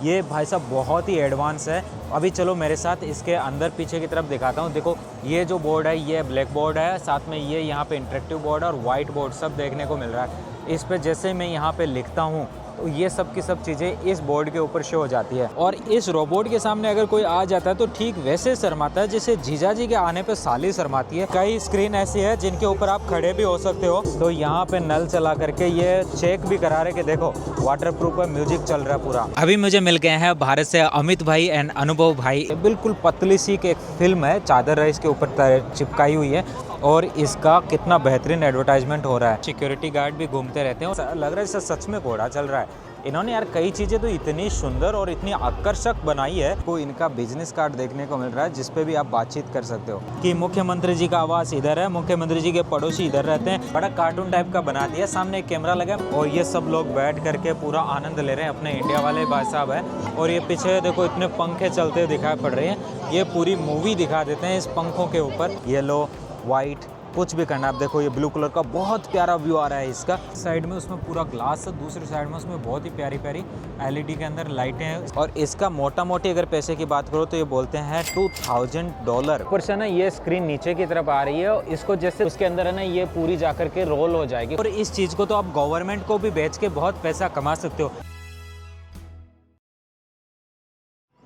ये भाई साहब बहुत ही एडवांस है। अभी चलो मेरे साथ इसके अंदर पीछे की तरफ दिखाता हूँ। देखो ये जो बोर्ड है ये ब्लैक बोर्ड है, साथ में ये यहाँ पे इंटरेक्टिव बोर्ड और वाइट बोर्ड सब देखने को मिल रहा है। इस पे जैसे मैं यहाँ पे लिखता हूँ तो ये सब की सब चीज़ें इस बोर्ड के ऊपर शो हो जाती है। और इस रोबोट के सामने अगर कोई आ जाता है तो ठीक वैसे शर्माता है जैसे जीजा जी के आने पे साली शर्माती है। कई स्क्रीन ऐसी है जिनके ऊपर आप खड़े भी हो सकते हो। तो यहाँ पे नल चला करके ये चेक भी करा रहे कि देखो वाटर प्रूफ है, म्यूजिक चल रहा है पूरा। अभी मुझे मिल गए हैं भारत से अमित भाई एंड अनुभव भाई। बिल्कुल पतली सी एक फिल्म है, चादर है इसके ऊपर चिपकाई हुई है और इसका कितना बेहतरीन एडवर्टाइजमेंट हो रहा है। सिक्योरिटी गार्ड भी घूमते रहते हैं, लग रहा है जैसे सच में घोड़ा चल रहा है। इन्होंने यार कई चीज़ें तो इतनी सुंदर और इतनी आकर्षक बनाई है। को इनका बिजनेस कार्ड देखने को मिल रहा है जिसपे भी आप बातचीत कर सकते हो कि मुख्यमंत्री जी का आवास इधर है, मुख्यमंत्री जी के पड़ोसी इधर रहते हैं। बड़ा कार्टून टाइप का बना दिया, सामने एक कैमरा लगा और ये सब लोग बैठ करके पूरा आनंद ले रहे हैं। अपने इंडिया वाले भाई साहब है और ये पीछे देखो इतने पंखे चलते दिखाई पड़ रहे हैं। ये पूरी मूवी दिखा देते हैं इस पंखों के ऊपर। येलो वाइट कुछ भी करना। आप देखो ये ब्लू कलर का बहुत प्यारा व्यू आ रहा है इसका। साइड में उसमें पूरा ग्लास है, दूसरी साइड में उसमें बहुत ही प्यारी प्यारी एलईडी के अंदर लाइटें हैं। और इसका मोटा मोटी अगर पैसे की बात करो तो ये बोलते हैं $2000। ऊपर से ना ये स्क्रीन नीचे की तरफ आ रही है, इसको जैसे उसके अंदर है ना ये पूरी जाकर के रोल हो जाएगी। और इस चीज़ को तो आप गवर्नमेंट को भी बेच के बहुत पैसा कमा सकते हो।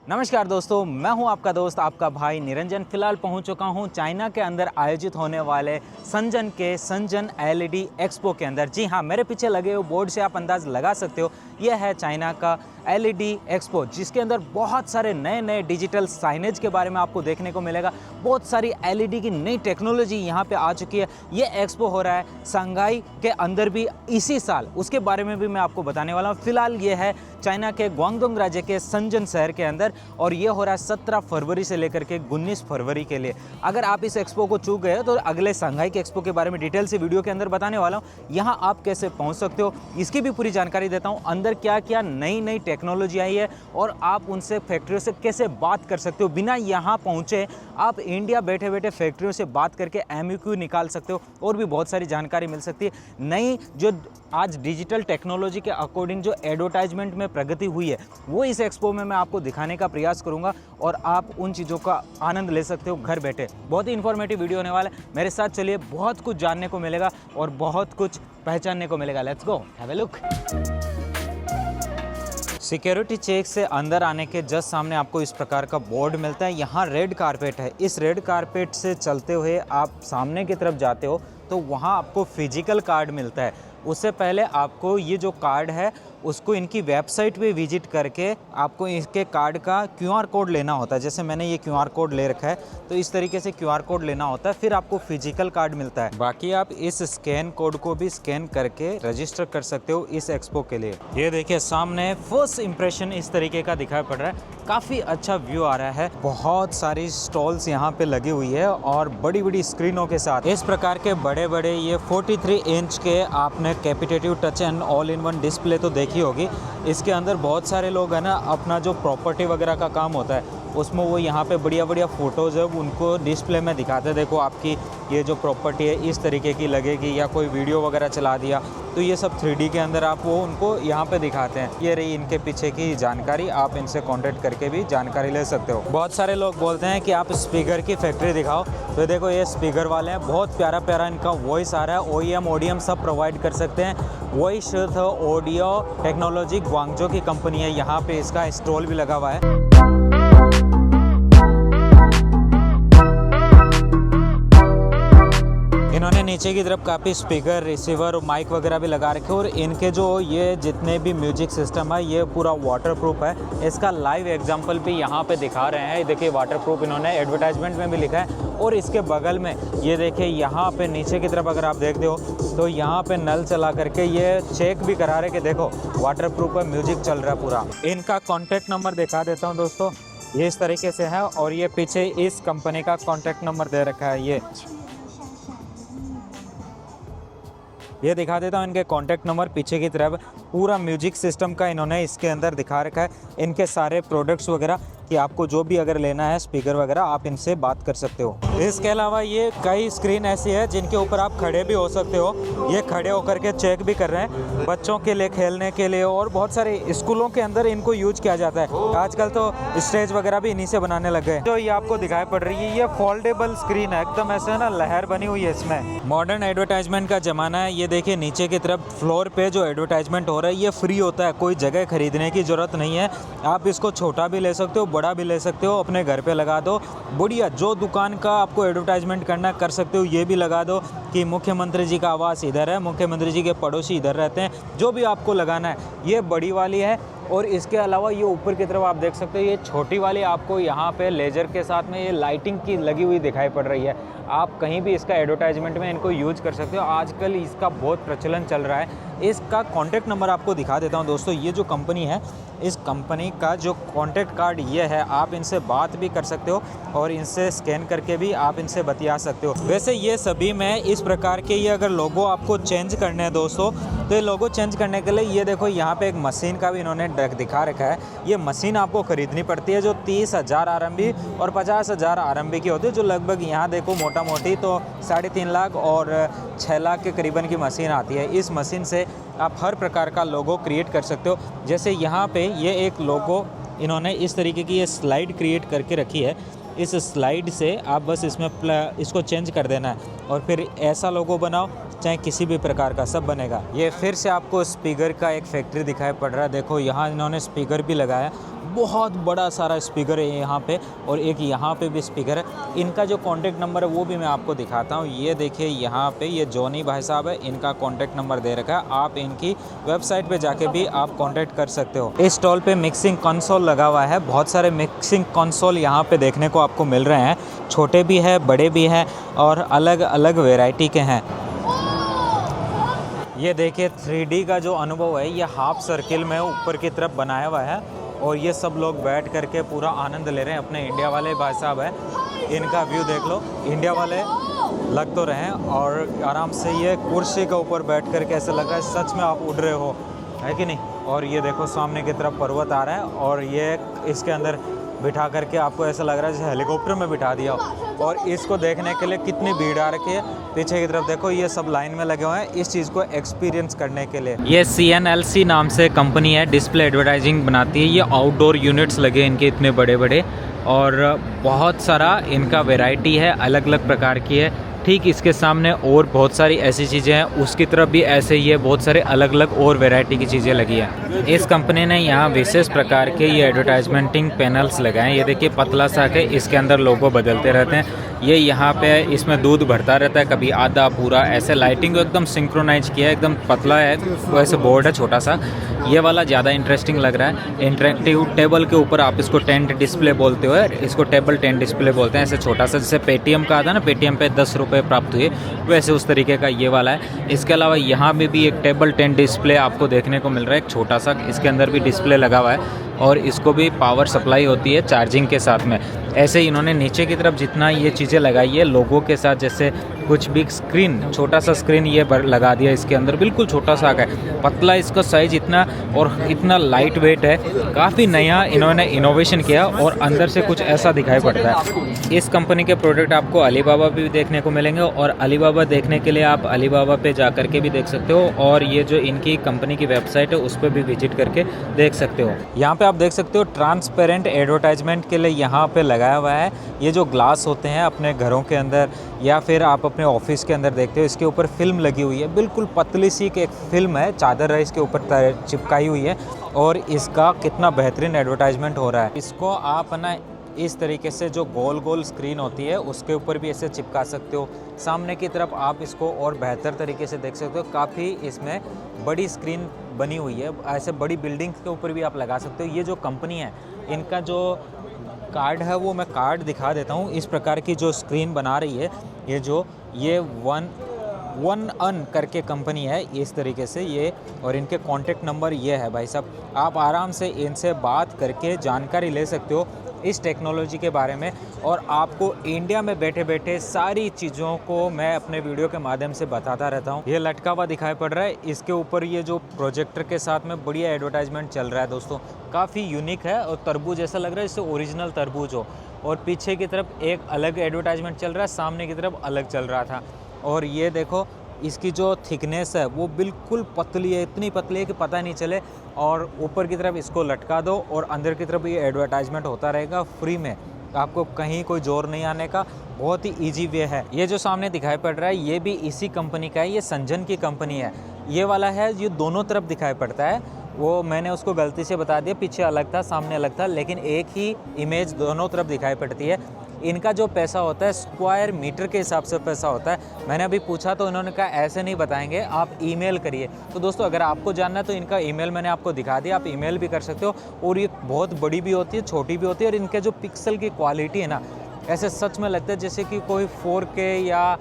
नमस्कार दोस्तों, मैं हूं आपका दोस्त आपका भाई निरंजन। फिलहाल पहुंच चुका हूं चाइना के अंदर आयोजित होने वाले शंजन के शंजन एलईडी एक्सपो के अंदर। जी हां, मेरे पीछे लगे हुए बोर्ड से आप अंदाज लगा सकते हो यह है चाइना का एलईडी एक्सपो, जिसके अंदर बहुत सारे नए नए डिजिटल साइनेज के बारे में आपको देखने को मिलेगा। बहुत सारी एलईडी की नई टेक्नोलॉजी यहाँ पे आ चुकी है। ये एक्सपो हो रहा है शंघाई के अंदर भी इसी साल, उसके बारे में भी मैं आपको बताने वाला हूँ। फिलहाल ये है चाइना के ग्वांगडोंग राज्य के शंजन शहर के अंदर और ये हो रहा है 17 फरवरी से लेकर के 19 फरवरी के लिए। अगर आप इस एक्सपो को चूक गए तो अगले शंघाई के एक्सपो के बारे में डिटेल से वीडियो के अंदर बताने वाला हूँ। यहाँ आप कैसे पहुँच सकते हो इसकी भी पूरी जानकारी देता हूँ। अंदर क्या क्या नई नई टेक्नोलॉजी आई है और आप उनसे फैक्ट्रियों से कैसे बात कर सकते हो। बिना यहाँ पहुँचे आप इंडिया बैठे बैठे फैक्ट्रियों से बात करके एमओक्यू निकाल सकते हो और भी बहुत सारी जानकारी मिल सकती है। नई जो आज डिजिटल टेक्नोलॉजी के अकॉर्डिंग जो एडवर्टाइजमेंट में प्रगति हुई है वो इस एक्सपो में मैं आपको दिखाने का प्रयास करूंगा और आप उन चीज़ों का आनंद ले सकते हो घर बैठे। बहुत ही इन्फॉर्मेटिव वीडियो होने वाला है, मेरे साथ चलिए। बहुत कुछ जानने को मिलेगा और बहुत कुछ पहचानने को मिलेगा। Let's go, have a look. Security check से अंदर आने के जस्ट सामने आपको इस प्रकार का बोर्ड मिलता है। यहाँ रेड कारपेट है। इस रेड कारपेट से चलते हुए आप सामने की तरफ जाते हो तो वहाँ आपको फिजिकल कार्ड मिलता है। उससे पहले आपको ये जो कार्ड है उसको इनकी वेबसाइट पे विजिट करके आपको इसके कार्ड का क्यूआर कोड लेना होता है। जैसे मैंने ये क्यूआर कोड ले रखा है तो इस तरीके से क्यूआर कोड लेना होता है, फिर आपको फिजिकल कार्ड मिलता है। बाकी आप इस स्कैन कोड को भी स्कैन करके रजिस्टर कर सकते हो इस एक्सपो के लिए। ये देखिए सामने फर्स्ट इंप्रेशन इस तरीके का दिखाई पड़ रहा है। काफ़ी अच्छा व्यू आ रहा है। बहुत सारी स्टॉल्स यहाँ पे लगी हुई है और बड़ी बड़ी स्क्रीनों के साथ इस प्रकार के बड़े बड़े ये 43 इंच के आपने capacitive touch and all in one display तो देखी होगी। इसके अंदर बहुत सारे लोग है ना अपना जो प्रॉपर्टी वगैरह का काम होता है उसमें वो यहाँ पे बढ़िया बढ़िया फ़ोटोज़ है उनको डिस्प्ले में दिखाते हैं। देखो आपकी ये जो प्रॉपर्टी है इस तरीके की लगेगी, या कोई वीडियो वगैरह चला दिया तो ये सब 3D के अंदर आप वो उनको यहाँ पे दिखाते हैं। ये रही इनके पीछे की जानकारी, आप इनसे कांटेक्ट करके भी जानकारी ले सकते हो। बहुत सारे लोग बोलते हैं कि आप स्पीकर की फैक्ट्री दिखाओ, तो देखो ये स्पीकर वाले हैं। बहुत प्यारा प्यारा इनका वॉइस आ रहा है। OEM ODM सब प्रोवाइड कर सकते हैं। वॉइस ऑडियो टेक्नोलॉजी ग्वांगजो की कंपनी है। यहाँ पे इसका स्टॉल भी लगा हुआ है। इन्होंने नीचे की तरफ काफ़ी स्पीकर, रिसीवर और माइक वगैरह भी लगा रखे हैं और इनके जो ये जितने भी म्यूजिक सिस्टम है ये पूरा वाटरप्रूफ है। इसका लाइव एग्जांपल भी यहाँ पे दिखा रहे हैं। देखिए वाटरप्रूफ इन्होंने एडवर्टाइजमेंट में भी लिखा है। और इसके बगल में ये देखिए यहाँ पे नीचे की तरफ अगर आप देखते हो तो यहाँ पे नल चला करके ये चेक भी करा रहे कि देखो वाटरप्रूफ है, म्यूजिक चल रहा है पूरा। इनका कॉन्टैक्ट नंबर दिखा देता हूँ दोस्तों, ये इस तरीके से है और ये पीछे इस कंपनी का कॉन्टैक्ट नंबर दे रखा है। ये दिखा देता हूँ इनके कॉन्टैक्ट नंबर पीछे की तरफ। पूरा म्यूजिक सिस्टम का इन्होंने इसके अंदर दिखा रखा है। इनके सारे प्रोडक्ट्स वगैरह कि आपको जो भी अगर लेना है स्पीकर वगैरह आप इनसे बात कर सकते हो। इसके अलावा ये कई स्क्रीन ऐसी है जिनके ऊपर आप खड़े भी हो सकते हो। ये खड़े होकर के चेक भी कर रहे हैं, बच्चों के लिए खेलने के लिए, और बहुत सारे स्कूलों के अंदर इनको यूज किया जाता है। आजकल तो स्टेज वगैरह भी इन्हीं से बनाने लग गए। जो ये आपको दिखाई पड़ रही है ये फोल्डेबल स्क्रीन है, एकदम ऐसे ना लहर बनी हुई है इसमें। मॉडर्न एडवर्टाइजमेंट का जमाना है। ये देखिए नीचे की तरफ फ्लोर पे जो एडवर्टाइजमेंट हो रहा है ये फ्री होता है, कोई जगह खरीदने की जरूरत नहीं है। आप इसको छोटा भी ले सकते हो, बड़ा भी ले सकते हो, अपने घर पे लगा दो। बढ़िया, जो दुकान का आपको एडवर्टाइजमेंट करना कर सकते हो ये भी लगा दो कि मुख्यमंत्री जी का आवास इधर है, मुख्यमंत्री जी के पड़ोसी इधर रहते हैं, जो भी आपको लगाना है। ये बड़ी वाली है। और इसके अलावा ये ऊपर की तरफ आप देख सकते हो ये छोटी वाली आपको यहाँ पे लेजर के साथ में ये लाइटिंग की लगी हुई दिखाई पड़ रही है। आप कहीं भी इसका एडवर्टाइजमेंट में इनको यूज कर सकते हो। आजकल इसका बहुत प्रचलन चल रहा है। इसका कॉन्टैक्ट नंबर आपको दिखा देता हूँ दोस्तों। ये जो कंपनी है, इस कंपनी का जो कॉन्टैक्ट कार्ड ये है, आप इनसे बात भी कर सकते हो और इनसे स्कैन करके भी आप इनसे बतिया सकते हो। वैसे ये सभी में इस प्रकार के ये अगर लोगो आपको चेंज करने हैं दोस्तों, तो ये लोगो चेंज करने के लिए ये देखो यहाँ पे एक मशीन का भी इन्होंने दिखा रखा है। ये मशीन आपको खरीदनी पड़ती है जो 30,000 RMB और 50,000 RMB की होती है, जो लगभग यहाँ देखो मोटा मोटी तो 3.5 लाख और 6 लाख के करीबन की मशीन आती है। इस मशीन से आप हर प्रकार का लोगो क्रिएट कर सकते हो। जैसे यहाँ पे ये एक लोगो इन्होंने इस तरीके की ये स्लाइड क्रिएट करके रखी है। इस स्लाइड से आप बस इसमें इसको चेंज कर देना है और फिर ऐसा लोगो बनाओ, चाहे किसी भी प्रकार का, सब बनेगा। ये फिर से आपको स्पीकर का एक फैक्ट्री दिखाई पड़ रहा है। देखो यहाँ इन्होंने स्पीकर भी लगाया, बहुत बड़ा सारा स्पीकर है यहाँ पे, और एक यहाँ पे भी स्पीकर है। इनका जो कॉन्टैक्ट नंबर है वो भी मैं आपको दिखाता हूँ। ये देखिए यहाँ पे ये जॉनी भाई साहब है, इनका कॉन्टैक्ट नंबर दे रखा है। आप इनकी वेबसाइट पे जाके भी आप कॉन्टैक्ट कर सकते हो। इस स्टॉल पे मिक्सिंग कंसोल लगा हुआ है। बहुत सारे मिक्सिंग कंसोल यहाँ पे देखने को आपको मिल रहे हैं, छोटे भी है, बड़े भी हैं और अलग अलग वेराइटी के हैं। ये देखिए 3D का जो अनुभव है ये हाफ सर्किल में ऊपर की तरफ बनाया हुआ है और ये सब लोग बैठ करके पूरा आनंद ले रहे हैं। अपने इंडिया वाले भाई साहब है, इनका व्यू देख लो। इंडिया वाले लग तो रहे हैं और आराम से ये कुर्सी के ऊपर बैठ कर के ऐसा लग रहा है सच में आप उड़ रहे हो, है कि नहीं। और ये देखो सामने की तरफ पर्वत आ रहा है और ये इसके अंदर बिठा करके आपको ऐसा लग रहा है जैसे हेलीकॉप्टर में बिठा दिया हो। और इसको देखने के लिए कितनी भीड़ आ रखी है। पीछे की तरफ देखो ये सब लाइन में लगे हुए हैं इस चीज़ को एक्सपीरियंस करने के लिए। ये CNLC नाम से कंपनी है, डिस्प्ले एडवर्टाइजिंग बनाती है। ये आउटडोर यूनिट्स लगे इनके इतने बड़े बड़े और बहुत सारा इनका वैरायटी है, अलग अलग प्रकार की है। ठीक इसके सामने और बहुत सारी ऐसी चीज़ें हैं, उसकी तरफ भी ऐसे ही है, बहुत सारे अलग अलग और वैरायटी की चीज़ें लगी हैं। इस कंपनी ने यहाँ विशेष प्रकार के ये एडवर्टाइजमेंटिंग पैनल्स लगाए हैं। ये देखिए पतला सा के इसके अंदर लोगो बदलते रहते हैं। ये यहाँ पे इसमें दूध भरता रहता है, कभी आधा पूरा, ऐसे लाइटिंग एकदम सिंक्रोनाइज किया है, एकदम पतला है, वैसे बोर्ड है छोटा सा। ये वाला ज़्यादा इंटरेस्टिंग लग रहा है। इंटरेक्टिव टेबल के ऊपर आप इसको टेंट डिस्प्ले बोलते हो, इसको टेबल टेंट डिस्प्ले बोलते हैं। ऐसे छोटा सा जैसे पेटीएम का आता है ना, पेटीएम पे 10 रुपये प्राप्त हुए, वैसे उस तरीके का ये वाला है। इसके अलावा यहाँ पे भी एक टेबल टेंट डिस्प्ले आपको देखने को मिल रहा है, एक छोटा सा, इसके अंदर भी डिस्प्ले लगा हुआ है और इसको भी पावर सप्लाई होती है चार्जिंग के साथ में। ऐसे ही इन्होंने नीचे की तरफ जितना ये चीज़ें लगाई है लोगों के साथ, जैसे कुछ भी स्क्रीन, छोटा सा स्क्रीन ये लगा दिया इसके अंदर, बिल्कुल छोटा सा है, पतला इसका साइज़ इतना और इतना लाइट वेट है। काफ़ी नया इन्होंने इनोवेशन किया और अंदर से कुछ ऐसा दिखाई पड़ता है। इस कंपनी के प्रोडक्ट आपको अलीबाबा भी देखने को मिलेंगे और अलीबाबा देखने के लिए आप अलीबाबा पे जा करके भी देख सकते हो और ये जो इनकी कंपनी की वेबसाइट है उस पर भी विजिट करके देख सकते हो। यहाँ पे आप देख सकते हो ट्रांसपेरेंट एडवर्टाइजमेंट के लिए यहाँ पे लगाया हुआ है। ये जो ग्लास होते हैं अपने घरों के अंदर या फिर आप अपने ऑफिस के अंदर देखते हो, इसके ऊपर फिल्म लगी हुई है, बिल्कुल पतली सी एक फिल्म है, चादर है इसके ऊपर चिपकाई हुई है और इसका कितना बेहतरीन एडवर्टाइजमेंट हो रहा है। इसको आप ना इस तरीके से जो गोल गोल स्क्रीन होती है उसके ऊपर भी ऐसे चिपका सकते हो। सामने की तरफ आप इसको और बेहतर तरीके से देख सकते हो, काफ़ी इसमें बड़ी स्क्रीन बनी हुई है। ऐसे बड़ी बिल्डिंग्स के ऊपर भी आप लगा सकते हो। ये जो कंपनी है इनका जो कार्ड है वो मैं कार्ड दिखा देता हूँ। इस प्रकार की जो स्क्रीन बना रही है ये वन अन करके कंपनी है इस तरीके से ये, और इनके कॉन्टैक्ट नंबर ये है भाई साहब। आप आराम से इनसे बात करके जानकारी ले सकते हो। इस टेक्नोलॉजी के बारे में, और आपको इंडिया में बैठे बैठे सारी चीज़ों को मैं अपने वीडियो के माध्यम से बताता रहता हूँ। ये लटका हुआ दिखाई पड़ रहा है, इसके ऊपर ये जो प्रोजेक्टर के साथ में बढ़िया एडवर्टाइजमेंट चल रहा है दोस्तों, काफ़ी यूनिक है और तरबूज ऐसा लग रहा है जैसे ओरिजिनल तरबूज हो। और पीछे की तरफ एक अलग एडवर्टाइजमेंट चल रहा है, सामने की तरफ अलग चल रहा था। और ये देखो इसकी जो थिकनेस है वो बिल्कुल पतली है, इतनी पतली है कि पता नहीं चले। और ऊपर की तरफ इसको लटका दो और अंदर की तरफ ये एडवर्टाइजमेंट होता रहेगा फ्री में, आपको कहीं कोई जोर नहीं आने का, बहुत ही इजी वे है। ये जो सामने दिखाई पड़ रहा है ये भी इसी कंपनी का है, ये संजन की कंपनी है। ये वाला है ये दोनों तरफ दिखाई पड़ता है, वो मैंने उसको गलती से बता दिया, पीछे अलग था सामने अलग था, लेकिन एक ही इमेज दोनों तरफ दिखाई पड़ती है। इनका जो पैसा होता है स्क्वायर मीटर के हिसाब से पैसा होता है। मैंने अभी पूछा तो इन्होंने कहा ऐसे नहीं बताएंगे, आप ईमेल करिए। तो दोस्तों अगर आपको जानना है तो इनका ईमेल मैंने आपको दिखा दिया, आप ईमेल भी कर सकते हो। और ये बहुत बड़ी भी होती है, छोटी भी होती है, और इनके जो पिक्सल की क्वालिटी है ना, ऐसे सच में लगता है जैसे कि कोई 4K या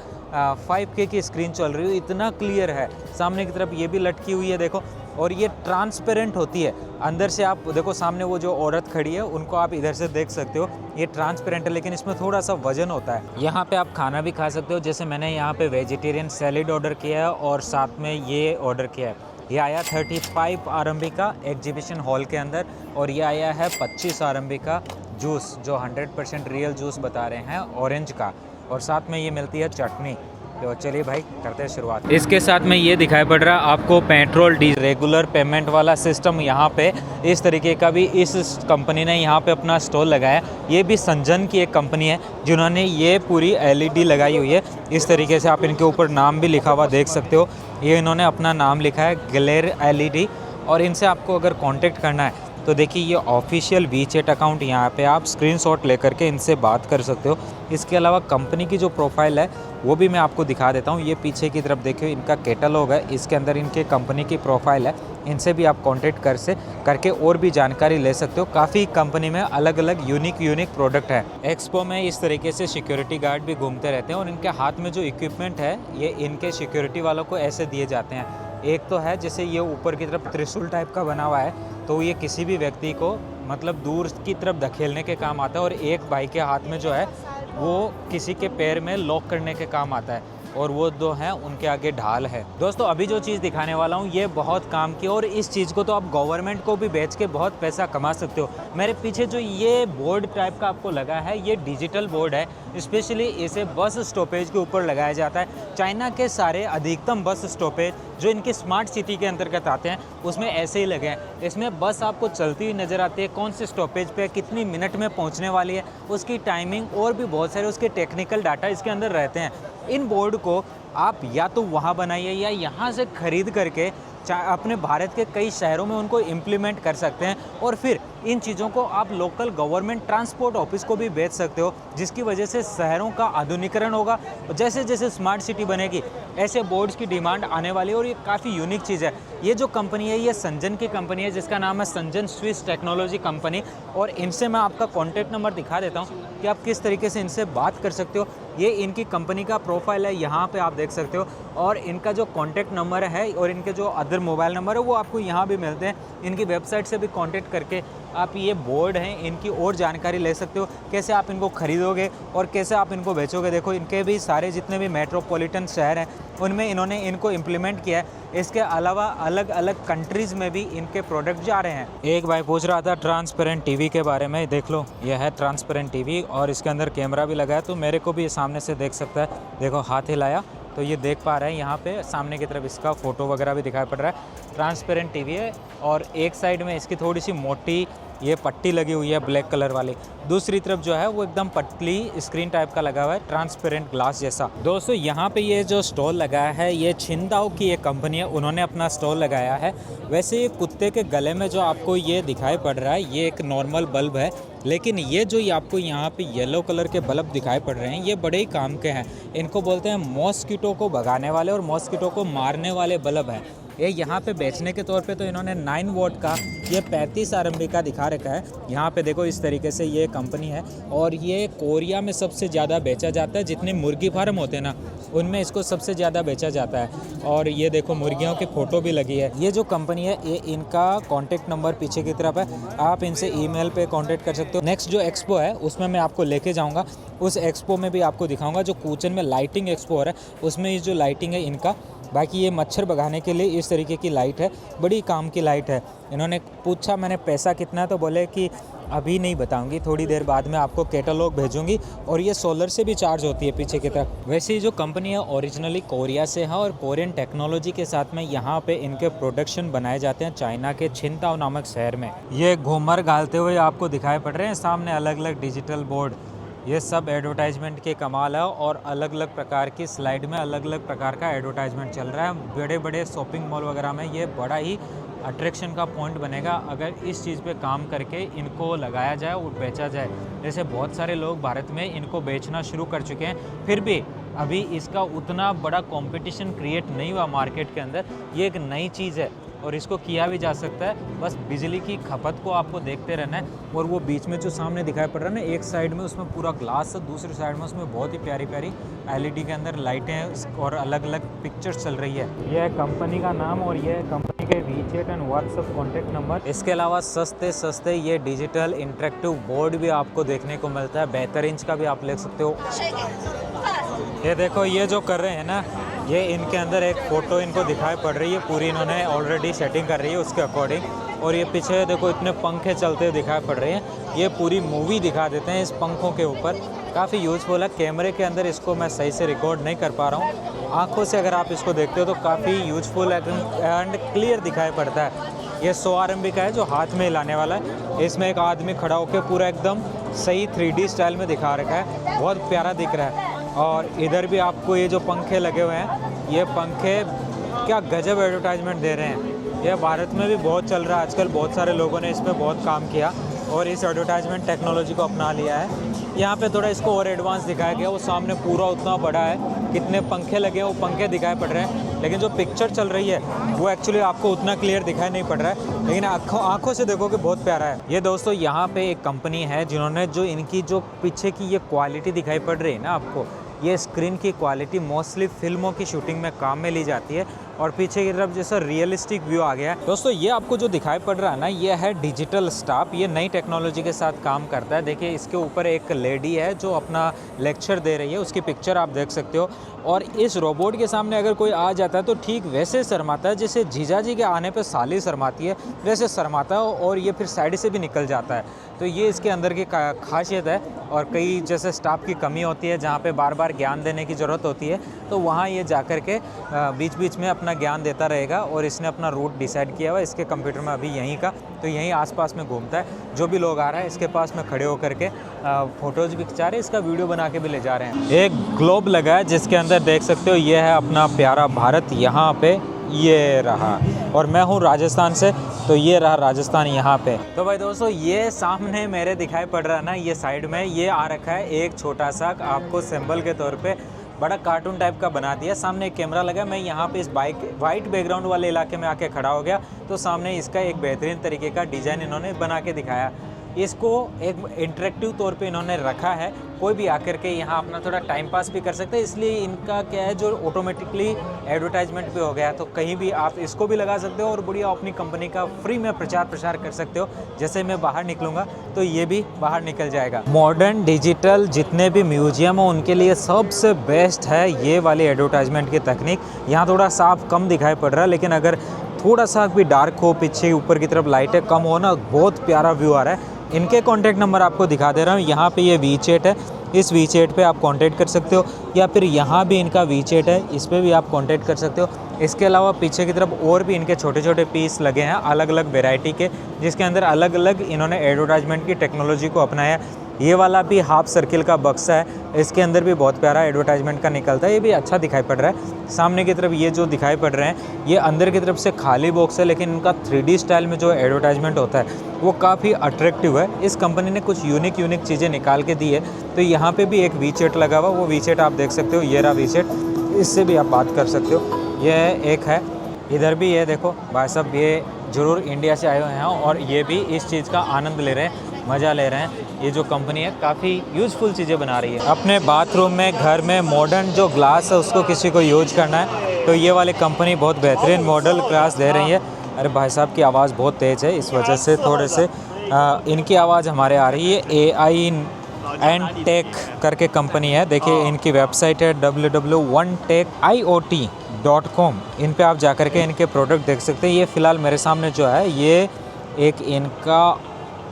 5K की स्क्रीन चल रही हो, इतना क्लियर है। सामने की तरफ ये भी लटकी हुई है देखो, और ये ट्रांसपेरेंट होती है अंदर से। आप देखो सामने वो जो औरत खड़ी है उनको आप इधर से देख सकते हो, ये ट्रांसपेरेंट है, लेकिन इसमें थोड़ा सा वजन होता है। यहाँ पे आप खाना भी खा सकते हो, जैसे मैंने यहाँ पे वेजिटेरियन सैलेड ऑर्डर किया है और साथ में ये ऑर्डर किया है। ये आया 35 RMB का एग्जीबिशन हॉल के अंदर, और ये आया है 25 RMB का जूस, जो 100% रियल जूस बता रहे हैं ऑरेंज का, और साथ में ये मिलती है चटनी। तो चलिए भाई करते हैं शुरुआत। इसके साथ में ये दिखाई पड़ रहा है आपको पेट्रोल डीजल रेगुलर पेमेंट वाला सिस्टम। यहाँ पे इस तरीके का भी इस कंपनी ने यहाँ पे अपना स्टॉल लगाया। ये भी संजन की एक कंपनी है जिन्होंने ये पूरी LED लगाई हुई है। इस तरीके से आप इनके ऊपर नाम भी लिखा हुआ देख सकते हो, ये इन्होंने अपना नाम लिखा है ग्लेर LED। और इनसे आपको अगर कॉन्टेक्ट करना है तो देखिए ये ऑफिशियल WeChat अकाउंट, यहाँ पे आप स्क्रीनशॉट लेकर के इनसे बात कर सकते हो। इसके अलावा कंपनी की जो प्रोफाइल है वो भी मैं आपको दिखा देता हूँ। ये पीछे की तरफ देखिए इनका कैटलॉग है, इसके अंदर इनके कंपनी की प्रोफाइल है। इनसे भी आप कॉन्टेक्ट करके और भी जानकारी ले सकते हो। काफ़ी कंपनी में अलग अलग यूनिक प्रोडक्ट है। एक्सपो में इस तरीके से सिक्योरिटी गार्ड भी घूमते रहते हैं, और इनके हाथ में जो इक्विपमेंट है ये इनके सिक्योरिटी वालों को ऐसे दिए जाते हैं। एक तो है जैसे ये ऊपर की तरफ त्रिशूल टाइप का बना हुआ है, तो ये किसी भी व्यक्ति को मतलब दूर की तरफ धकेलने के काम आता है। और एक भाई के हाथ में जो है वो किसी के पैर में लॉक करने के काम आता है, और वो दो हैं उनके आगे ढाल है। दोस्तों अभी जो चीज़ दिखाने वाला हूँ ये बहुत काम की, और इस चीज़ को तो आप गवर्नमेंट को भी बेच के बहुत पैसा कमा सकते हो। मेरे पीछे जो ये बोर्ड टाइप का आपको लगा है ये डिजिटल बोर्ड है, स्पेशली इसे बस स्टॉपेज के ऊपर लगाया जाता है। चाइना के सारे अधिकतम बस स्टॉपेज जो इनकी स्मार्ट सिटी के अंतर्गत आते हैं उसमें ऐसे ही लगे हैं। इसमें बस आपको चलती हुई नज़र आती है, कौन से स्टॉपेज पे कितनी मिनट में पहुंचने वाली है, उसकी टाइमिंग और भी बहुत सारे उसके टेक्निकल डाटा इसके अंदर रहते हैं। इन बोर्ड को आप या तो वहाँ बनाइए या यहाँ से ख़रीद करके अपने भारत के कई शहरों में उनको इम्प्लीमेंट कर सकते हैं, और फिर इन चीज़ों को आप लोकल गवर्नमेंट ट्रांसपोर्ट ऑफिस को भी बेच सकते हो, जिसकी वजह से शहरों का आधुनिकरण होगा। जैसे जैसे स्मार्ट सिटी बनेगी ऐसे बोर्ड्स की डिमांड आने वाली है, और ये काफ़ी यूनिक चीज़ है। ये जो कंपनी है ये संजन की कंपनी है, जिसका नाम है संजन स्विस टेक्नोलॉजी कंपनी। और इनसे मैं आपका कॉन्टैक्ट नंबर दिखा देता हूँ कि आप किस तरीके से इनसे बात कर सकते हो। ये इनकी कंपनी का प्रोफाइल है, यहाँ पे आप देख सकते हो, और इनका जो कॉन्टैक्ट नंबर है और इनके जो अदर मोबाइल नंबर है वो आपको यहाँ भी मिलते हैं। इनकी वेबसाइट से भी कॉन्टैक्ट करके आप ये बोर्ड हैं इनकी और जानकारी ले सकते हो, कैसे आप इनको खरीदोगे और कैसे आप इनको बेचोगे। देखो इनके भी सारे जितने भी मेट्रोपॉलिटन शहर हैं उनमें इन्होंने इनको इम्प्लीमेंट किया है। इसके अलावा अलग अलग कंट्रीज़ में भी इनके प्रोडक्ट जा रहे हैं। एक भाई पूछ रहा था ट्रांसपेरेंट टीवी के बारे में, देख लो यह है ट्रांसपेरेंट टीवी, और इसके अंदर कैमरा भी लगा है, तो मेरे को भी सामने से देख सकता है। देखो हाथ हिलाया तो ये देख पा रहे हैं, यहाँ पे सामने की तरफ इसका फ़ोटो वगैरह भी दिखाई पड़ रहा है। ट्रांसपेरेंट टीवी है, और एक साइड में इसकी थोड़ी सी मोटी ये पट्टी लगी हुई है ब्लैक कलर वाली, दूसरी तरफ जो है वो एकदम पतली स्क्रीन टाइप का लगा हुआ है, ट्रांसपेरेंट ग्लास जैसा। दोस्तों यहाँ पे ये जो स्टॉल लगाया है ये छिंदाओ की एक कंपनी है, उन्होंने अपना स्टॉल लगाया है। वैसे ये कुत्ते के गले में जो आपको ये दिखाई पड़ रहा है ये एक नॉर्मल बल्ब है, लेकिन ये जो आपको यहाँ पे येलो कलर के बल्ब दिखाई पड़ रहे हैं ये बड़े ही काम के हैं। इनको बोलते हैं मॉस्किटो को भगाने वाले और मॉस्किटो को मारने वाले बल्ब हैं। ये यहाँ पे बेचने के तौर पे तो इन्होंने 9 वॉट का ये 35 RMB का दिखा रखा है। यहाँ पे देखो इस तरीके से ये कंपनी है और ये कोरिया में सबसे ज़्यादा बेचा जाता है। जितने मुर्गी फार्म होते हैं ना उनमें इसको सबसे ज़्यादा बेचा जाता है। और ये देखो मुर्गियों की फ़ोटो भी लगी है। ये जो कंपनी है ये इनका कॉन्टैक्ट नंबर पीछे की तरफ है, आप इनसे ईमेल पे कांटेक्ट कर सकते हो। नेक्स्ट जो एक्सपो है उसमें मैं आपको लेके जाऊँगा, उस एक्सपो में भी आपको दिखाऊँगा। जो कूचन में लाइटिंग एक्सपो हो रहा है उसमें ये जो लाइटिंग है इनका। बाकी ये मच्छर भगाने के लिए इस तरीके की लाइट है, बड़ी काम की लाइट है। इन्होंने पूछा मैंने पैसा कितना है, तो बोले कि अभी नहीं बताऊंगी, थोड़ी देर बाद में आपको कैटलॉग भेजूंगी। और ये सोलर से भी चार्ज होती है पीछे की तरफ। वैसे ये जो कंपनी है ओरिजिनली कोरिया से है और कोरियन टेक्नोलॉजी के साथ में यहाँ पे इनके प्रोडक्शन बनाए जाते हैं चाइना के छिंगताओ नामक शहर में। ये घूमर घालते हुए आपको दिखाई पड़ रहे हैं सामने अलग अलग डिजिटल बोर्ड। ये सब एडवर्टाइजमेंट के कमाल है और अलग अलग प्रकार की स्लाइड में अलग अलग प्रकार का एडवर्टाइजमेंट चल रहा है। बड़े बड़े शॉपिंग मॉल वगैरह में ये बड़ा ही अट्रैक्शन का पॉइंट बनेगा अगर इस चीज़ पे काम करके इनको लगाया जाए और बेचा जाए। जैसे बहुत सारे लोग भारत में इनको बेचना शुरू कर चुके हैं, फिर भी अभी इसका उतना बड़ा कंपटीशन क्रिएट नहीं हुआ मार्केट के अंदर। ये एक नई चीज़ है और इसको किया भी जा सकता है, बस बिजली की खपत को आपको देखते रहना है। और वो बीच में जो सामने दिखाई पड़ रहा है ना, एक साइड में उसमें पूरा ग्लास है, दूसरी साइड में उसमें बहुत ही प्यारी प्यारी LED के अंदर लाइटें हैं और अलग अलग पिक्चर्स चल रही है। यह कंपनी का नाम और ये कंपनी के WeChat and WhatsApp contact number. इसके अलावा सस्ते सस्ते ये डिजिटल इंटरेक्टिव बोर्ड भी आपको देखने को मिलता है, 72 इंच का भी आप ले सकते हो। ये देखो ये जो कर रहे हैं ना, ये इनके अंदर एक फ़ोटो इनको दिखाई पड़ रही है, पूरी इन्होंने ऑलरेडी सेटिंग कर रही है उसके अकॉर्डिंग। और ये पीछे देखो इतने पंखे चलते दिखाई पड़ रहे हैं, ये पूरी मूवी दिखा देते हैं इस पंखों के ऊपर। काफ़ी यूज़फुल है। कैमरे के अंदर इसको मैं सही से रिकॉर्ड नहीं कर पा रहा हूँ, आँखों से अगर आप इसको देखते हो तो काफ़ी यूज़फुल एंड क्लियर दिखाई पड़ता है। ये 100 RMB का है जो हाथ में हिलाने वाला है। इसमें एक आदमी खड़ा होकर पूरा एकदम सही 3D स्टाइल में दिखा रखा है, बहुत प्यारा दिख रहा है। और इधर भी आपको ये जो पंखे लगे हुए हैं, ये पंखे क्या गजब एडवर्टाइजमेंट दे रहे हैं। ये भारत में भी बहुत चल रहा है आजकल, बहुत सारे लोगों ने इस पर बहुत काम किया और इस एडवर्टाइजमेंट टेक्नोलॉजी को अपना लिया है। यहाँ पे थोड़ा इसको और एडवांस दिखाया गया, वो सामने पूरा उतना बड़ा है, कितने पंखे लगे हैं वो पंखे दिखाई पड़ रहे हैं, लेकिन जो पिक्चर चल रही है वो एक्चुअली आपको उतना क्लियर दिखाई नहीं पड़ रहा है, लेकिन आँखों से देखोगे बहुत प्यारा है। ये दोस्तों यहाँ पे एक कंपनी है जिन्होंने जो इनकी जो पीछे की ये क्वालिटी दिखाई पड़ रही है ना आपको, ये स्क्रीन की क्वालिटी मोस्टली फिल्मों की शूटिंग में काम में ली जाती है। और पीछे की तरफ जैसा रियलिस्टिक व्यू आ गया है। दोस्तों ये आपको जो दिखाई पड़ रहा है ना, ये है डिजिटल स्टाफ। ये नई टेक्नोलॉजी के साथ काम करता है। देखिए इसके ऊपर एक लेडी है जो अपना लेक्चर दे रही है, उसकी पिक्चर आप देख सकते हो। और इस रोबोट के सामने अगर कोई आ जाता है तो ठीक वैसे शर्माता है जैसे जीजाजी के आने पे साली शर्माती है, वैसे शर्माता है और ये फिर साइड से भी निकल जाता है। तो ये इसके अंदर की खासियत है। और कई जैसे स्टाफ की कमी होती है जहाँ पे बार बार ज्ञान देने की ज़रूरत होती है, तो वहाँ ये जा कर के बीच बीच में अपना ज्ञान देता रहेगा। और इसने अपना रूट डिसाइड किया हुआ है इसके कंप्यूटर में अभी यहीं का, तो यहीं आसपास में घूमता है। जो भी लोग आ रहा है इसके पास में खड़े होकर के फ़ोटोज़ भी खिंचा रहे हैं, इसका वीडियो बना के भी ले जा रहे हैं। एक ग्लोब लगा है जिसके अंदर देख सकते हो ये है अपना प्यारा भारत, यहाँ पे ये रहा। और मैं हूँ राजस्थान से, तो ये रहा राजस्थान यहाँ पे। तो भाई दोस्तों ये सामने मेरे दिखाई पड़ रहा है ना, ये साइड में ये आ रखा है एक छोटा सा आपको सिंबल के तौर पे, बड़ा कार्टून टाइप का बना दिया। सामने एक कैमरा लगा, मैं यहाँ पे इस बाइक वाइट बैकग्राउंड वाले इलाके में आके खड़ा हो गया, तो सामने इसका एक बेहतरीन तरीके का डिज़ाइन इन्होंने बना के दिखाया। इसको एक इंटरेक्टिव तौर पे इन्होंने रखा है, कोई भी आकर के यहाँ अपना थोड़ा टाइम पास भी कर सकते हैं। इसलिए इनका क्या है जो ऑटोमेटिकली एडवर्टाइजमेंट भी हो गया है, तो कहीं भी आप इसको भी लगा सकते हो और बढ़िया अपनी कंपनी का फ्री में प्रचार प्रसार कर सकते हो। जैसे मैं बाहर निकलूँगा तो ये भी बाहर निकल जाएगा। मॉडर्न डिजिटल जितने भी म्यूजियम हो उनके लिए सबसे बेस्ट है ये वाली एडवर्टाइजमेंट की तकनीक। यहाँ थोड़ा साफ कम दिखाई पड़ रहा है, लेकिन अगर थोड़ा सा भी डार्क हो, पीछे ऊपर की तरफ लाइटें कम हो ना, बहुत प्यारा व्यू आ रहा है। इनके कॉन्टैक्ट नंबर आपको दिखा दे रहा हूँ। यहाँ पे ये WeChat है, इस WeChat पे आप कांटेक्ट कर सकते हो, या फिर यहाँ भी इनका WeChat है, इस पर भी आप कांटेक्ट कर सकते हो। इसके अलावा पीछे की तरफ और भी इनके छोटे छोटे पीस लगे हैं अलग अलग वैरायटी के, जिसके अंदर अलग अलग इन्होंने एडवर्टाइजमेंट की टेक्नोलॉजी को अपनाया। ये वाला भी हाफ सर्किल का बक्सा है, इसके अंदर भी बहुत प्यारा एडवर्टाइजमेंट का निकलता है, ये भी अच्छा दिखाई पड़ रहा है। सामने की तरफ ये जो दिखाई पड़ रहे हैं ये अंदर की तरफ से खाली बॉक्स है, लेकिन इनका 3D स्टाइल में जो एडवर्टाइजमेंट होता है वो काफ़ी अट्रैक्टिव है। इस कंपनी ने कुछ यूनिक चीज़ें निकाल के दी है। तो यहाँ पे भी एक WeChat लगा हुआ, वो WeChat आप देख सकते हो, ये रहा WeChat, इससे भी आप बात कर सकते हो। यह एक है, इधर भी ये देखो भाई साहब, ये ज़रूर इंडिया से आए हुए हैं और ये भी इस चीज़ का आनंद ले रहे हैं, मज़ा ले रहे हैं। ये जो कंपनी है काफ़ी यूज़फुल चीज़ें बना रही है। अपने बाथरूम में, घर में मॉडर्न जो ग्लास है उसको किसी को यूज करना है तो ये वाली कंपनी बहुत बेहतरीन मॉडल ग्लास दे रही है। अरे भाई साहब की आवाज़ बहुत तेज़ है, इस वजह से थोड़े से इनकी आवाज़ हमारे आ रही है। AI एंड टेक करके कंपनी है, देखिए इनकी वेबसाइट है www.onetech.iot.com। इन पे आप जा कर के इनके प्रोडक्ट देख सकते हैं। ये फ़िलहाल मेरे सामने जो है ये एक इनका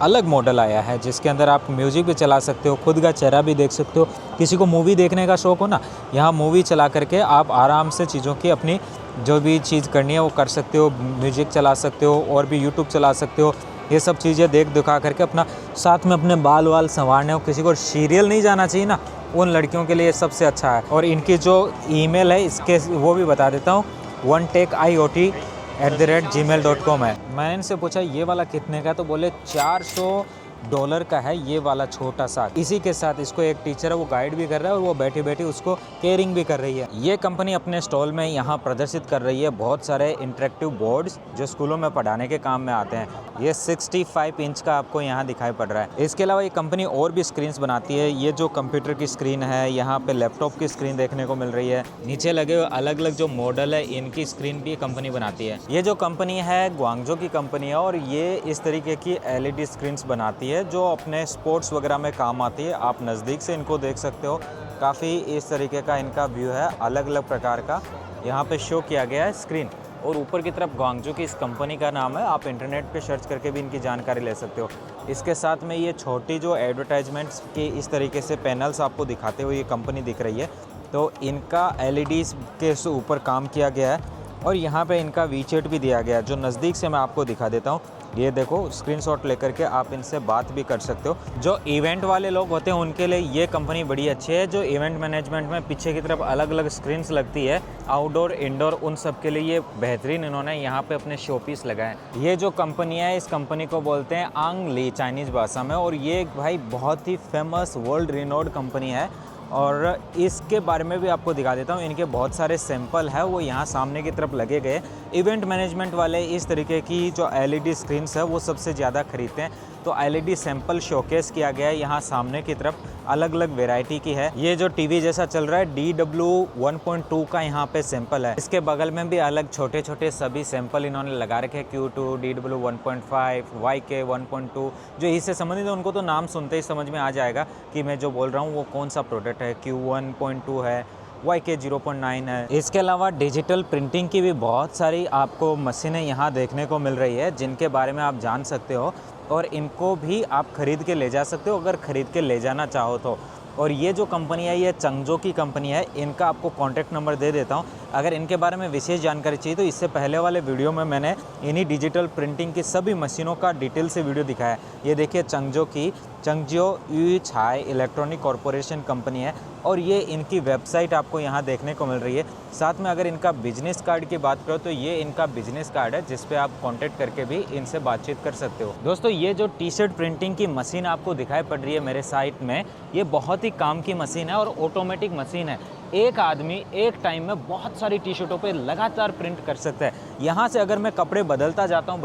अलग मॉडल आया है जिसके अंदर आप म्यूज़िक भी चला सकते हो, खुद का चेहरा भी देख सकते हो। किसी को मूवी देखने का शौक़ हो ना, यहाँ मूवी चला करके आप आराम से चीज़ों की अपनी जो भी चीज़ करनी है वो कर सकते हो। म्यूज़िक चला सकते हो और भी यूट्यूब चला सकते हो। ये सब चीज़ें देख दिखा करके अपना साथ में अपने बाल वाल संवारने हो। किसी को सीरियल नहीं जाना चाहिए ना, उन लड़कियों के लिए सबसे अच्छा है। और इनकी जो ईमेल है इसके वो भी बता देता हूँ, onetech.iot@gmail.com है। मैंने इनसे पूछा ये वाला कितने का, तो बोले $400 का है ये वाला छोटा सा। इसी के साथ इसको एक टीचर है वो गाइड भी कर रहा है और वो बैठी बैठी उसको केयरिंग भी कर रही है। ये कंपनी अपने स्टॉल में यहाँ प्रदर्शित कर रही है बहुत सारे इंटरेक्टिव बोर्ड्स जो स्कूलों में पढ़ाने के काम में आते हैं। ये 65 इंच का आपको यहाँ दिखाई पड़ रहा है। इसके अलावा ये कंपनी और भी स्क्रीन्स बनाती है। ये जो कंप्यूटर की स्क्रीन है, यहाँ पे लैपटॉप की स्क्रीन देखने को मिल रही है। नीचे लगे हुए अलग अलग जो मॉडल है इनकी स्क्रीन भी कंपनी बनाती है। ये जो कंपनी है ग्वांगजो की कंपनी है और ये इस तरीके की LED स्क्रीन्स बनाती है जो अपने स्पोर्ट्स वगैरह में काम आती है। आप नज़दीक से इनको देख सकते हो, काफ़ी इस तरीके का इनका व्यू है, अलग अलग प्रकार का यहाँ पे शो किया गया है स्क्रीन। और ऊपर की तरफ ग्वांगजो की इस कंपनी का नाम है, आप इंटरनेट पे सर्च करके भी इनकी जानकारी ले सकते हो। इसके साथ में ये छोटी जो एडवर्टाइजमेंट्स की इस तरीके से पैनल्स आपको दिखाते हुए ये कंपनी दिख रही है, तो इनका LEDs के ऊपर काम किया गया है और यहाँ पे इनका वीचेट भी दिया गया है जो नज़दीक से मैं आपको दिखा देता हूँ। ये देखो स्क्रीनशॉट लेकर के आप इनसे बात भी कर सकते हो। जो इवेंट वाले लोग होते हैं उनके लिए ये कंपनी बड़ी अच्छी है। जो इवेंट मैनेजमेंट में पीछे की तरफ अलग अलग स्क्रीन्स लगती है, आउटडोर इंडोर, उन सब के लिए ये बेहतरीन इन्होंने यहाँ पे अपने शोपीस लगाए। ये जो कंपनी है इस कंपनी को बोलते हैं आंग ली चाइनीज़ भाषा में, और ये भाई बहुत ही फेमस वर्ल्ड रिनोड कंपनी है। और इसके बारे में भी आपको दिखा देता हूँ। इनके बहुत सारे सैंपल है वो यहाँ सामने की तरफ लगे गए। इवेंट मैनेजमेंट वाले इस तरीके की जो LED स्क्रीन्स है वो सबसे ज़्यादा खरीदते हैं, तो LED सैंपल शोकेस किया गया है यहाँ सामने की तरफ, अलग अलग वैरायटी की है। ये जो टीवी जैसा चल रहा है DW 1.2 का यहाँ पे सैंपल है। इसके बगल में भी अलग छोटे छोटे सभी सैंपल इन्होंने लगा रखे हैं, Q2, DW 1.5, YK 1.2। जो इससे संबंधित है उनको तो नाम सुनते ही समझ में आ जाएगा कि मैं जो बोल रहा हूँ वो कौन सा प्रोडक्ट है। Q 1.2 है, YK 0.9 है। इसके अलावा डिजिटल प्रिंटिंग की भी बहुत सारी आपको मशीनें यहाँ देखने को मिल रही है जिनके बारे में आप जान सकते हो और इनको भी आप ख़रीद के ले जा सकते हो अगर ख़रीद के ले जाना चाहो तो। और ये जो कंपनी है ये चंगजो की कंपनी है। इनका आपको कॉन्टैक्ट नंबर दे देता हूँ, अगर इनके बारे में विशेष जानकारी चाहिए तो इससे पहले वाले वीडियो में मैंने इन्हीं डिजिटल प्रिंटिंग की सभी मशीनों का डिटेल से वीडियो दिखाया है। ये देखिए चंगजो की चंगजो युइछाई इलेक्ट्रॉनिक कॉरपोरेशन कंपनी है और ये इनकी वेबसाइट आपको यहाँ देखने को मिल रही है। साथ में अगर इनका बिजनेस कार्ड की बात करो तो ये इनका बिजनेस कार्ड है जिस पे आप कांटेक्ट करके भी इनसे बातचीत कर सकते हो। दोस्तों ये जो टी-शर्ट प्रिंटिंग की मशीन आपको दिखाई पड़ रही है मेरे साइट में, ये बहुत ही काम की मशीन है और ऑटोमेटिक मशीन है। एक आदमी एक टाइम में बहुत सारी टी-शर्टों पे लगातार प्रिंट कर सकता है। यहाँ से अगर मैं कपड़े बदलता जाता हूँ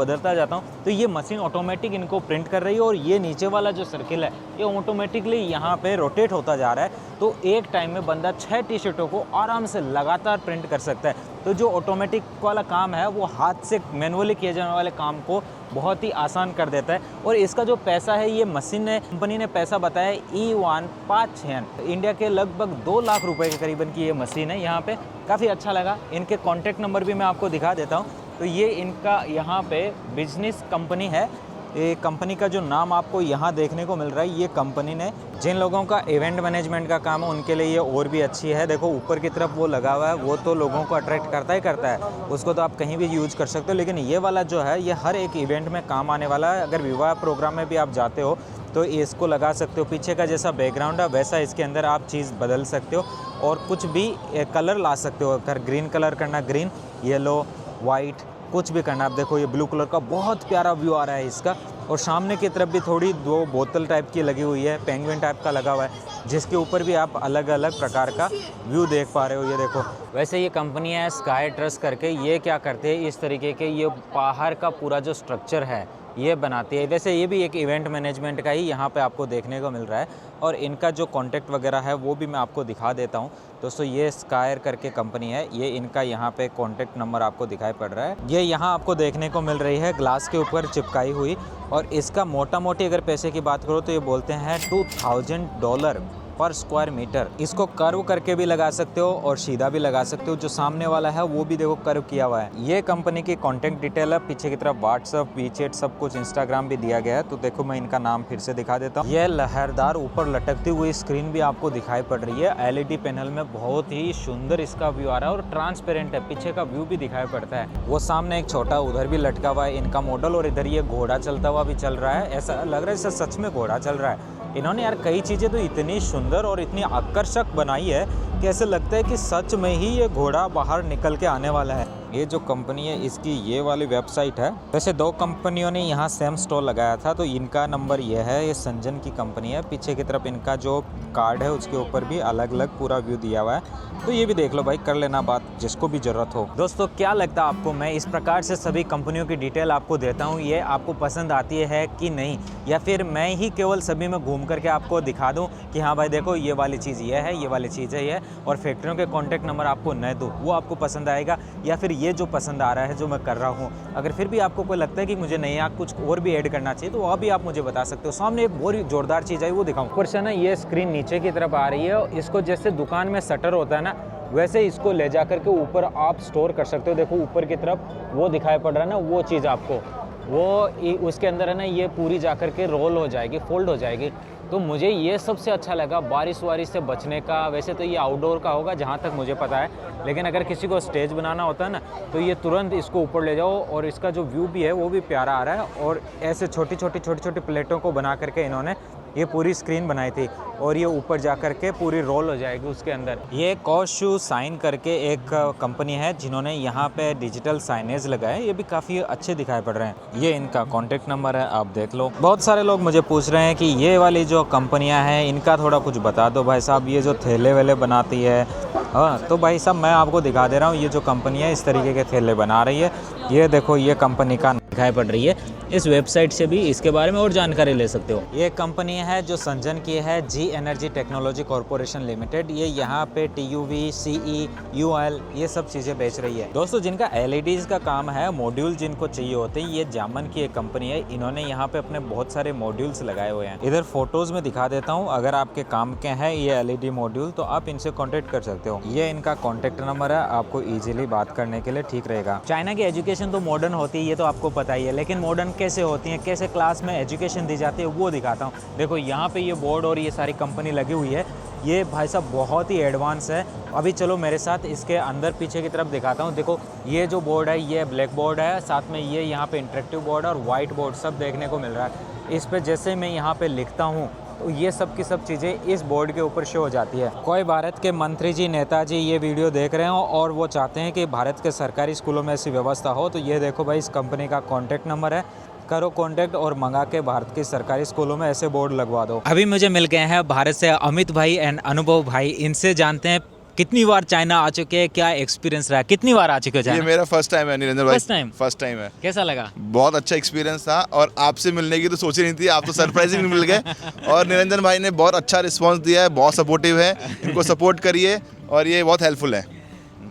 तो ये मशीन ऑटोमेटिक इनको प्रिंट कर रही है और ये नीचे वाला जो सर्किल है ये ऑटोमेटिकली यहाँ पे रोटेट होता जा रहा है। तो एक टाइम में बंदा 6 टी-शर्टों को आराम से लगातार प्रिंट कर सकता है। तो जो ऑटोमेटिक वाला काम है वो हाथ से मैनुअली किए जाने वाले काम को बहुत ही आसान कर देता है। और इसका जो पैसा है ये मशीन ने कंपनी ने पैसा बताया E1 5 इंडिया के लगभग 2 लाख रुपए के करीबन की ये मशीन है। यहाँ पे काफ़ी अच्छा लगा। इनके कॉन्टैक्ट नंबर भी मैं आपको दिखा देता हूँ। तो ये इनका यहाँ पे बिजनेस कंपनी है। ये कंपनी का जो नाम आपको यहाँ देखने को मिल रहा है, ये कंपनी ने जिन लोगों का इवेंट मैनेजमेंट का काम है उनके लिए ये और भी अच्छी है। देखो ऊपर की तरफ वो लगा हुआ है, वो तो लोगों को अट्रैक्ट करता है, उसको तो आप कहीं भी यूज कर सकते हो। लेकिन ये वाला जो है ये हर एक इवेंट में काम आने वाला है। अगर विवाह प्रोग्राम में भी आप जाते हो तो इसको लगा सकते हो। पीछे का जैसा बैकग्राउंड है वैसा इसके अंदर आप चीज़ बदल सकते हो और कुछ भी कलर ला सकते हो। अगर ग्रीन कलर करना ग्रीन, येलो, वाइट, कुछ भी करना। आप देखो ये ब्लू कलर का बहुत प्यारा व्यू आ रहा है इसका। और सामने की तरफ भी थोड़ी 2 बोतल टाइप की लगी हुई है, पेंगुइन टाइप का लगा हुआ है, जिसके ऊपर भी आप अलग अलग प्रकार का व्यू देख पा रहे हो। ये देखो, वैसे ये कंपनी है स्काई ट्रस्ट करके, ये क्या करते हैं इस तरीके के ये बाहर का पूरा जो स्ट्रक्चर है ये बनाती है। वैसे ये भी एक इवेंट मैनेजमेंट का ही यहाँ पे आपको देखने को मिल रहा है, और इनका जो कॉन्टैक्ट वगैरह है वो भी मैं आपको दिखा देता हूँ। दोस्तों ये स्कायर करके कंपनी है, ये इनका यहाँ पे कॉन्टैक्ट नंबर आपको दिखाई पड़ रहा है। ये यहाँ आपको देखने को मिल रही है ग्लास के ऊपर चिपकाई हुई, और इसका मोटा मोटी अगर पैसे की बात करो तो ये बोलते हैं $2000 पर स्क्वायर मीटर। इसको कर्व करके भी लगा सकते हो और सीधा भी लगा सकते हो। जो सामने वाला है वो भी देखो कर्व किया हुआ है। ये कंपनी की कॉन्टैक्ट डिटेल है, पीछे की तरफ व्हाट्सअप, वीचैट सब कुछ, इंस्टाग्राम भी दिया गया है। तो देखो मैं इनका नाम फिर से दिखा देता हूँ। ये लहरदार ऊपर लटकती हुई स्क्रीन भी आपको दिखाई पड़ रही है। LED पैनल में बहुत ही सुंदर इसका व्यू आ रहा है और ट्रांसपेरेंट है, पीछे का व्यू भी दिखाई पड़ता है। वो सामने एक छोटा उधर भी लटका हुआ है इनका मॉडल, और इधर ये घोड़ा चलता हुआ भी चल रहा है। ऐसा लग रहा है जैसे सच में घोड़ा चल रहा है। इन्होंने यार कई चीज़ें तो इतनी सुंदर और इतनी आकर्षक बनाई है कि ऐसे लगता है कि सच में ही ये घोड़ा बाहर निकल के आने वाला है। ये जो कंपनी है इसकी ये वाली वेबसाइट है। वैसे 2 कंपनियों ने यहाँ सेम स्टॉल लगाया था, तो इनका नंबर ये है, ये संजन की कंपनी है। पीछे की तरफ इनका जो कार्ड है उसके ऊपर भी अलग अलग पूरा व्यू दिया हुआ है। तो ये भी देख लो भाई, कर लेना बात जिसको भी ज़रूरत हो। दोस्तों क्या लगता है आपको, मैं इस प्रकार से सभी कंपनियों की डिटेल आपको देता हूँ, ये आपको पसंद आती है कि नहीं, या फिर मैं ही केवल सभी में घूम करके आपको दिखा दूँ कि हाँ भाई देखो ये वाली चीज़ ये है, ये वाली चीज़ है ये, और फैक्ट्रियों के कॉन्टैक्ट नंबर आपको न दूँ, वो आपको पसंद आएगा, या फिर ये जो पसंद आ रहा है जो मैं कर रहा हूँ, अगर फिर भी आपको कोई लगता है कि मुझे नहीं यहाँ कुछ और भी ऐड करना चाहिए तो वह भी आप मुझे बता सकते हो। सामने एक बहुत जोरदार चीज़ आई वो दिखाऊँ। ऊपर से ना ये स्क्रीन नीचे की तरफ आ रही है, इसको जैसे दुकान में शटर होता है ना, वैसे इसको ले जा करके ऊपर आप स्टोर कर सकते हो। देखो ऊपर की तरफ वो दिखाई पड़ रहा है ना, वो चीज़ आपको वो उसके अंदर है ना, ये पूरी जा कर के रोल हो जाएगी, फोल्ड हो जाएगी। तो मुझे ये सबसे अच्छा लगा बारिश वारिश से बचने का। वैसे तो ये आउटडोर का होगा जहाँ तक मुझे पता है, लेकिन अगर किसी को स्टेज बनाना होता है ना तो ये तुरंत इसको ऊपर ले जाओ, और इसका जो व्यू भी है वो भी प्यारा आ रहा है। और ऐसे छोटी छोटी प्लेटों को बना करके इन्होंने ये पूरी स्क्रीन बनाई थी, और ये ऊपर जा करके पूरी रोल हो जाएगी उसके अंदर। ये कॉशू साइन करके एक कंपनी है जिन्होंने यहाँ पे डिजिटल साइनेज लगाए, ये भी काफ़ी अच्छे दिखाई पड़ रहे हैं। ये इनका कॉन्टैक्ट नंबर है, आप देख लो। बहुत सारे लोग मुझे पूछ रहे हैं कि ये वाली जो कंपनियाँ हैं इनका थोड़ा कुछ बता दो भाई साहब, ये जो थैले वेले बनाती है। हाँ तो भाई साहब मैं आपको दिखा दे रहा हूँ, ये जो कंपनी है इस तरीके के थैले बना रही है। ये देखो ये कंपनी का दिखाई पड़ रही है, इस वेबसाइट से भी इसके बारे में और जानकारी ले सकते हो। ये कंपनी है जो संजन की है, जी एनर्जी टेक्नोलॉजी कॉर्पोरेशन लिमिटेड। ये यहाँ पे TUV, CE, UL ये सब चीज़ें बेच रही है। दोस्तों जिनका LEDs का काम है, मॉड्यूल जिनको चाहिए होते हैं, ये जामन की एक कंपनी है। इन्होंने यहाँ पे अपने बहुत सारे मॉड्यूल्स लगाए हुए हैं। इधर फोटोज में दिखा देता हूँ, अगर आपके काम के हैं ये LED मॉड्यूल तो आप इनसे कॉन्टेक्ट कर सकते हो। ये इनका कॉन्टेक्ट नंबर है, आपको ईजिली बात करने के लिए ठीक रहेगा। चाइना की एजुकेशन तो मॉडर्न होती है, ये तो आपको पता ही है, लेकिन मॉडर्न कैसे होती है, कैसे क्लास में एजुकेशन दी जाती है वो दिखाता हूँ। देखो यहाँ पे ये बोर्ड और ये सारी कंपनी लगी हुई है, ये भाई साहब बहुत ही एडवांस है। अभी चलो मेरे साथ इसके अंदर पीछे की तरफ दिखाता हूँ। देखो ये जो बोर्ड है ये ब्लैक बोर्ड है, साथ में ये यहाँ पे इंटरेक्टिव बोर्ड और वाइट बोर्ड सब देखने को मिल रहा है। इस पे जैसे मैं यहाँ पे लिखता हूँ तो ये सब की सब चीज़ें इस बोर्ड के ऊपर शो हो जाती है। कोई भारत के मंत्री जी, नेताजी ये वीडियो देख रहे हो और वो चाहते हैं कि भारत के सरकारी स्कूलों में ऐसी व्यवस्था हो, तो ये देखो भाई इस कंपनी का कॉन्टैक्ट नंबर है, करो कॉन्टैक्ट और मंगा के भारत के सरकारी स्कूलों में ऐसे बोर्ड लगवा दो। अभी मुझे मिल गए हैं भारत से अमित भाई एंड अनुभव भाई, इनसे जानते हैं कितनी बार चाइना आ चुके हैं, क्या एक्सपीरियंस रहा, कितनी बार आ चुके हो चाइना? ये मेरा फर्स्ट टाइम है निरंजन भाई। फर्स्ट टाइम है। कैसा लगा? बहुत अच्छा एक्सपीरियंस था, और आपसे मिलने की तो सोच ही नहीं थी, आप तो सरप्राइजिंग मिल गए। और निरंजन भाई ने बहुत अच्छा रिस्पांस दिया है, बहुत सपोर्टिव है, इनको सपोर्ट करिए और ये बहुत हेल्पफुल है।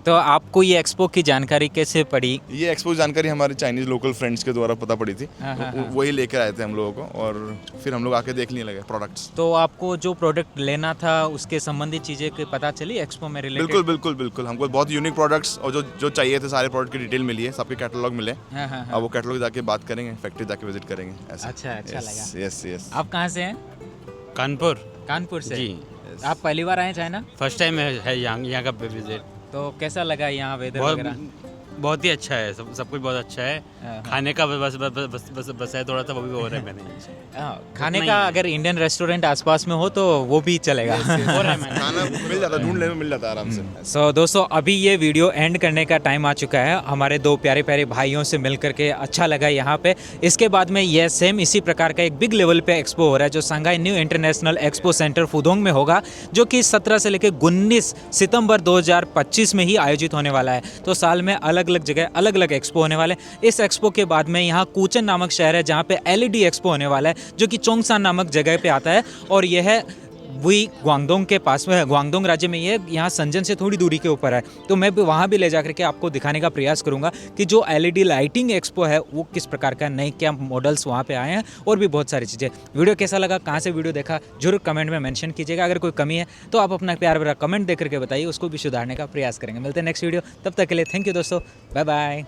तो आपको ये एक्सपो की जानकारी कैसे पड़ी? ये एक्सपो जानकारी हमारे चाइनीज लोकल फ्रेंड्स के द्वारा पता पड़ी थी। वही लेकर आए थे हम लोगों को, और फिर हम लोग आके देखने लगे प्रोडक्ट्स। तो आपको जो प्रोडक्ट लेना था उसके संबंधित चीज़ें की पता चली एक्सपो में रिलेटेड? बिल्कुल बिल्कुल बिल्कुल, हमको बहुत यूनिक प्रोडक्ट्स और जो चाहिए थे सारे प्रोडक्ट की डिटेल मिली है, सबके कैटलॉग मिले। अब वो कैटलॉग जाके बात करेंगे, फैक्ट्री जाके विजिट करेंगे। अच्छा लगा। यस। आप कहाँ से हैं? कानपुर से जी। आप पहली बार आए चाइना? फर्स्ट टाइम है यहाँ का विजिट। तो कैसा लगा यहाँ वेदर वगैरह? बहुत ही अच्छा है, सब कुछ बहुत अच्छा है। खाने का बस है थोड़ा सा, वो भी हो रहा है मैंने। खाने का अगर इंडियन रेस्टोरेंट आसपास में हो तो वो भी चलेगा। हो रहा है मैंने। खाना मिल जाता है, ढूंढने में मिल जाता है आराम से। सो दोस्तों अभी ये वीडियो एंड करने का टाइम आ चुका है। हमारे दो प्यारे प्यारे भाइयों से मिल करके अच्छा लगा यहाँ पे। इसके बाद में ये सेम इसी प्रकार का एक बिग लेवल पे एक्सपो हो रहा है जो Shanghai new international expo centre Pudong में होगा, जो कि 17 से लेकर 19 सितंबर 2025 में ही आयोजित होने वाला है। तो साल में अलग अलग जगह अलग अलग एक्सपो होने वाले। इस एक्सपो के बाद में यहाँ कुचन नामक शहर है जहाँ पे LED एक्सपो होने वाला है, जो कि चोंगसान नामक जगह पे आता है और यह है वही ग्वांगडोंग के पास में है। ग्वांगडोंग राज्य में ये यहाँ संजन से थोड़ी दूरी के ऊपर है। तो मैं भी वहाँ भी ले जाकर के आपको दिखाने का प्रयास करूँगा कि जो LED लाइटिंग एक्सपो है वो किस प्रकार का, नए क्या मॉडल्स वहाँ पे आए हैं और भी बहुत सारी चीज़ें। वीडियो कैसा लगा, कहाँ से वीडियो देखा, जरूर कमेंट में मेंशन कीजिएगा। अगर कोई कमी है तो आप अपना प्यार भरा कमेंट दे करके बताइए, उसको भी सुधारने का प्रयास करेंगे। मिलते हैं नेक्स्ट वीडियो, तब तक के लिए थैंक यू दोस्तों, बाय बाय।